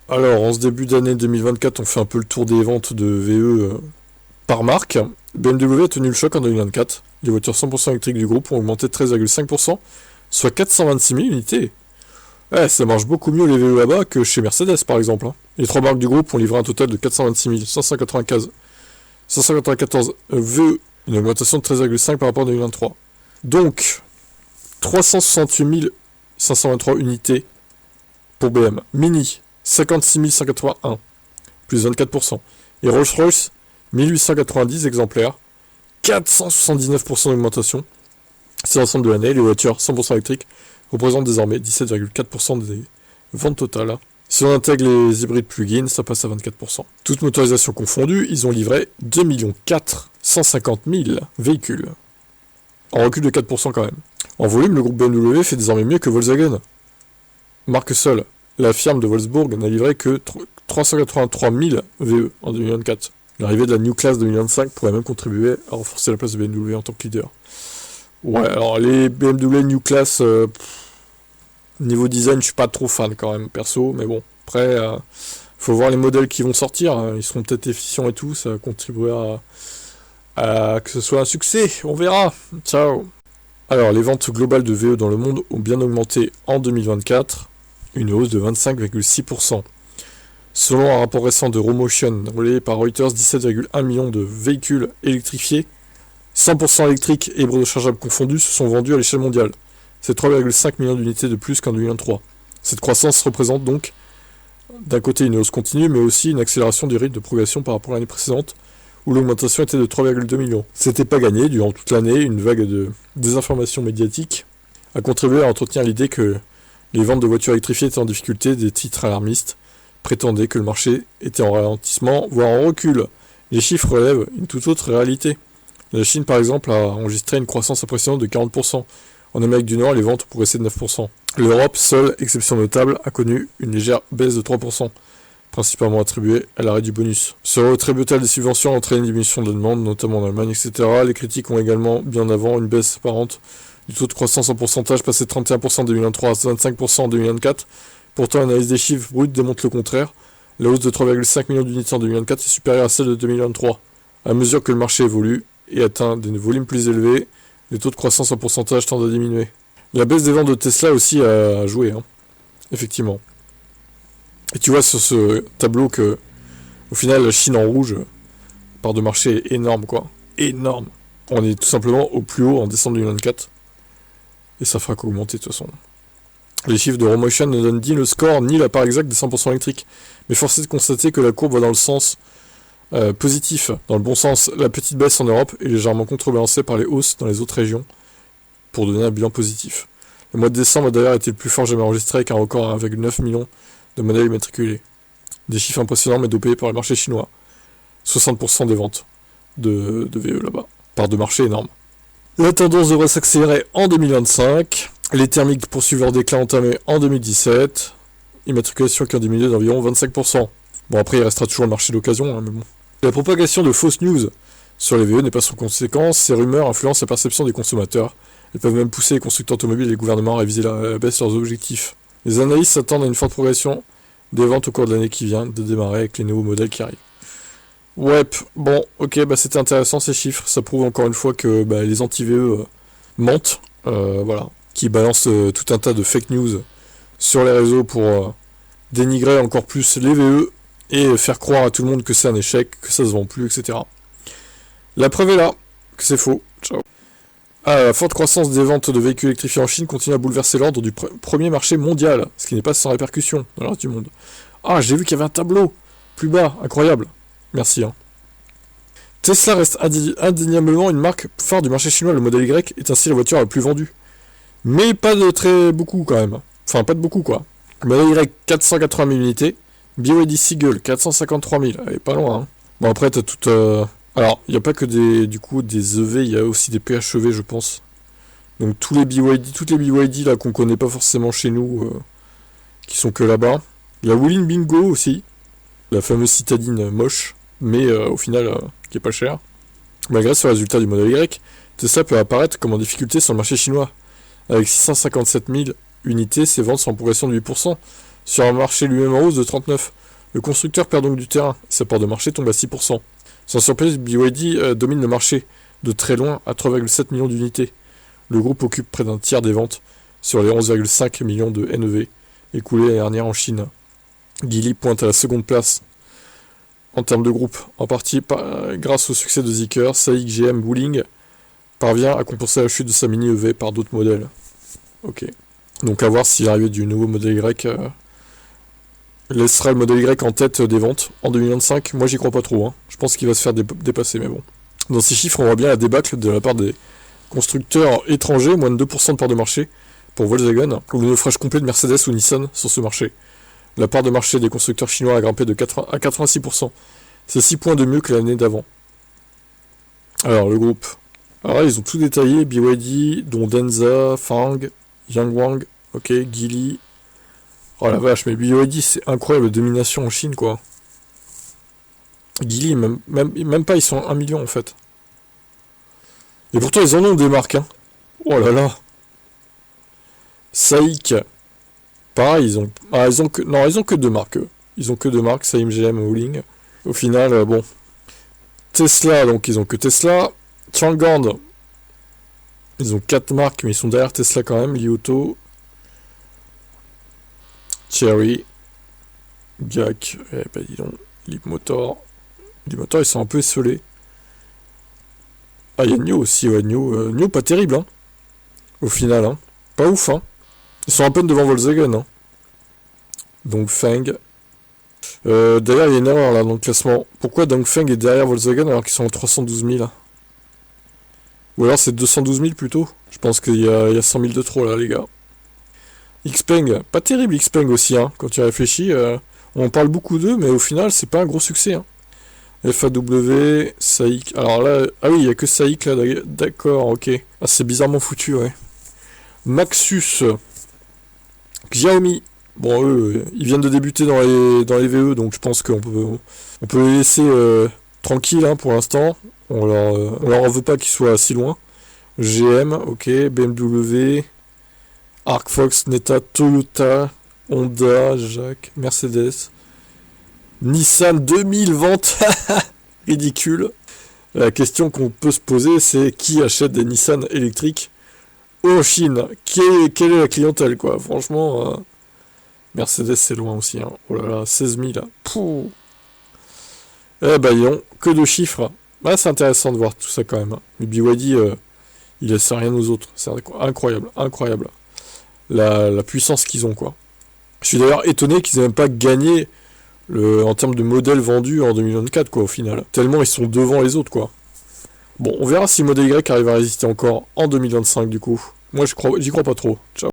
Alors, en ce début d'année 2024, on fait un peu le tour des ventes de VE par marque. BMW a tenu le choc en 2024. Les voitures 100% électriques du groupe ont augmenté de 13,5%, soit 426 000 unités. Ouais, ça marche beaucoup mieux les VE là-bas que chez Mercedes par exemple, hein. Les trois marques du groupe ont livré un total de 426 594 VE, une augmentation de 13,5 par rapport à 2023. Donc, 368 523 unités pour BM. Mini, 56 181, plus 24%. Et Rolls-Royce, 1890 exemplaires, 479% d'augmentation. C'est l'ensemble de l'année. Les voitures 100% électriques représentent désormais 17,4% des ventes totales. Si on intègre les hybrides plug-in, ça passe à 24%. Toutes motorisations confondues, ils ont livré 2 450 000 véhicules. En recul de 4% quand même. En volume, le groupe BMW fait désormais mieux que Volkswagen. Marque seule, la firme de Wolfsburg n'a livré que 383 000 VE en 2024. L'arrivée de la New Class 2025 pourrait même contribuer à renforcer la place de BMW en tant que leader. Ouais, alors les BMW New Class, niveau design, je suis pas trop fan quand même, perso, mais bon, après, faut voir les modèles qui vont sortir, hein. Ils seront peut-être efficients et tout, ça contribuera à que ce soit un succès, on verra. Ciao. Alors, les ventes globales de VE dans le monde ont bien augmenté en 2024, une hausse de 25,6%. Selon un rapport récent de Romotion, relayé par Reuters, 17,1 millions de véhicules électrifiés, 100% électriques et rechargeables confondus, se sont vendus à l'échelle mondiale. C'est 3,5 millions d'unités de plus qu'en 2023. Cette croissance représente donc, d'un côté, une hausse continue, mais aussi une accélération du rythme de progression par rapport à l'année précédente, où l'augmentation était de 3,2 millions. C'était pas gagné, durant toute l'année, une vague de désinformation médiatique a contribué à entretenir l'idée que les ventes de voitures électrifiées étaient en difficulté. Des titres alarmistes prétendaient que le marché était en ralentissement, voire en recul. Les chiffres relèvent une toute autre réalité. La Chine, par exemple, a enregistré une croissance impressionnante de 40%. En Amérique du Nord, les ventes ont progressé de 9%. L'Europe, seule exception notable, a connu une légère baisse de 3%, principalement attribuée à l'arrêt du bonus. Ce retrait brutal des subventions a entraîné une diminution de la demande, notamment en Allemagne, etc. Les critiques ont également bien en avant une baisse apparente du taux de croissance en pourcentage, passé de 31% en 2023 à 25% en 2024. Pourtant, l'analyse des chiffres bruts démontre le contraire. La hausse de 3,5 millions d'unités en 2024 est supérieure à celle de 2023. À mesure que le marché évolue et atteint des volumes plus élevés, les taux de croissance en pourcentage tendent à diminuer. La baisse des ventes de Tesla aussi a joué, hein. Effectivement. Et tu vois sur ce tableau que, au final, la Chine en rouge, part de marché est énorme, quoi. Énorme. On est tout simplement au plus haut en décembre 2024. Et ça fera qu'augmenter de toute façon. Les chiffres de Romotion ne donnent ni le score ni la part exacte des 100% électriques. Mais force est de constater que la courbe va dans le sens positif. Dans le bon sens, la petite baisse en Europe est légèrement contrebalancée par les hausses dans les autres régions pour donner un bilan positif. Le mois de décembre a d'ailleurs été le plus fort jamais enregistré avec un record à 1,9 million de modèles immatriculés. Des chiffres impressionnants mais dopés par le marché chinois. 60% des ventes de VE là-bas. Part de marché énorme. La tendance devrait s'accélérer en 2025. Les thermiques poursuivent leur déclin entamé en 2017. Immatriculations qui ont diminué d'environ 25%. Bon, après, il restera toujours le marché d'occasion, hein, mais bon. La propagation de fausses news sur les VE n'est pas sans conséquence. Ces rumeurs influencent la perception des consommateurs. Elles peuvent même pousser les constructeurs automobiles et les gouvernements à réviser la baisse leurs objectifs. Les analystes s'attendent à une forte progression des ventes au cours de l'année qui vient de démarrer avec les nouveaux modèles qui arrivent. Ouais, bon, ok, c'était intéressant ces chiffres. Ça prouve encore une fois que les anti-VE mentent, voilà, qui balancent tout un tas de fake news sur les réseaux pour dénigrer encore plus les VE et faire croire à tout le monde que c'est un échec, que ça se vend plus, etc. La preuve est là, que c'est faux. Ciao. La forte croissance des ventes de véhicules électrifiés en Chine continue à bouleverser l'ordre du premier marché mondial, ce qui n'est pas sans répercussion dans le reste du monde. Ah, j'ai vu qu'il y avait un tableau plus bas, incroyable. Merci. Hein. Tesla reste indéniablement une marque phare du marché chinois. Le modèle Y est ainsi la voiture la plus vendue. Mais pas de très beaucoup quand même. Enfin, pas de beaucoup quoi. Le modèle Y, 480 000 unités. BYD Seagull, 453 000. Elle est pas loin. Hein. Bon, après, t'as tout... Alors, il n'y a pas que des EV, il y a aussi des PHEV, je pense. Donc, toutes les BYD là qu'on connaît pas forcément chez nous, qui sont que là-bas. Il y a Wuling Bingo aussi. La fameuse citadine moche, mais au final, qui est pas cher. Malgré ce résultat du modèle Y, Tesla peut apparaître comme en difficulté sur le marché chinois. Avec 657 000 unités, ses ventes sont en progression de 8%, sur un marché lui-même en hausse de 39. Le constructeur perd donc du terrain, sa part de marché tombe à 6%. Sans surprise, BYD domine le marché de très loin à 3,7 millions d'unités. Le groupe occupe près d'un tiers des ventes sur les 11,5 millions de NEV écoulés l'année dernière en Chine. Geely pointe à la seconde place en termes de groupe, en partie grâce au succès de Zeekr. SAIC GM Wuling parvient à compenser la chute de sa mini EV par d'autres modèles. Ok. Donc à voir si l'arrivée du nouveau modèle Y laissera le modèle Y en tête des ventes en 2025. Moi j'y crois pas trop, hein. Je pense qu'il va se faire dépasser, mais bon. Dans ces chiffres, on voit bien la débâcle de la part des constructeurs étrangers, moins de 2% de part de marché pour Volkswagen, ou le naufrage complet de Mercedes ou Nissan sur ce marché. La part de marché des constructeurs chinois a grimpé à 86%. C'est 6 points de mieux que l'année d'avant. Alors le groupe. Alors là, ils ont tout détaillé, BYD, dont Denza, Fang, Yangwang, ok, Geely. Oh la vache, mais BYD, c'est incroyable, domination en Chine, quoi. Geely, même pas, ils sont 1 million, en fait. Et pourtant, ils en ont des marques, hein. Oh là là. SAIC. Pareil, ils ont que 2 marques, eux. Ils ont que 2 marques, SAIC GM et Wuling. Au final, bon. Tesla, donc ils ont que Tesla. Changan, ils ont 4 marques, mais ils sont derrière Tesla quand même. Li Auto, Chery, GAC, dis donc, Leapmotor. Leapmotor, ils sont un peu esselés. Ah, il y a NIO aussi, ouais, NIO pas terrible, hein. Au final, hein. Pas ouf, hein. Ils sont à peine devant Volkswagen, hein. Donc Feng. D'ailleurs, il y a une erreur là dans le classement. Pourquoi Dongfeng est derrière Volkswagen alors qu'ils sont en 312 000? Ou alors c'est 212 000 plutôt? Je pense qu'il y a 100 000 de trop là, les gars. Xpeng, pas terrible Xpeng aussi, hein. Quand tu réfléchis, on parle beaucoup d'eux, mais au final, c'est pas un gros succès, hein. FAW, SAIC. Alors là, ah oui, il n'y a que SAIC là, d'accord, ok. Ah, c'est bizarrement foutu, ouais. Maxus, Xiaomi. Bon, eux, ils viennent de débuter dans les VE, donc je pense qu'on peut les laisser tranquilles, hein, pour l'instant. On leur en veut pas qu'ils soient si loin. GM, ok, BMW, Arcfox, Neta, Toyota, Honda, Jacques, Mercedes, Nissan 2000 ventes, ridicule. La question qu'on peut se poser, c'est qui achète des Nissan électriques en Chine? Quelle est la clientèle, quoi? Franchement, Mercedes c'est loin aussi, hein. Oh là là, 16 000. Pouh. Eh ben, ils ont que de chiffres. Bah, c'est intéressant de voir tout ça quand même, hein. Mais BYD, il laisse rien aux autres. C'est incroyable, incroyable. La puissance qu'ils ont, quoi. Je suis d'ailleurs étonné qu'ils n'aient même pas gagné en termes de modèles vendus en 2024, quoi, au final. Tellement ils sont devant les autres, quoi. Bon, on verra si Model Y arrive à résister encore en 2025, du coup. Moi, j'y crois pas trop. Ciao.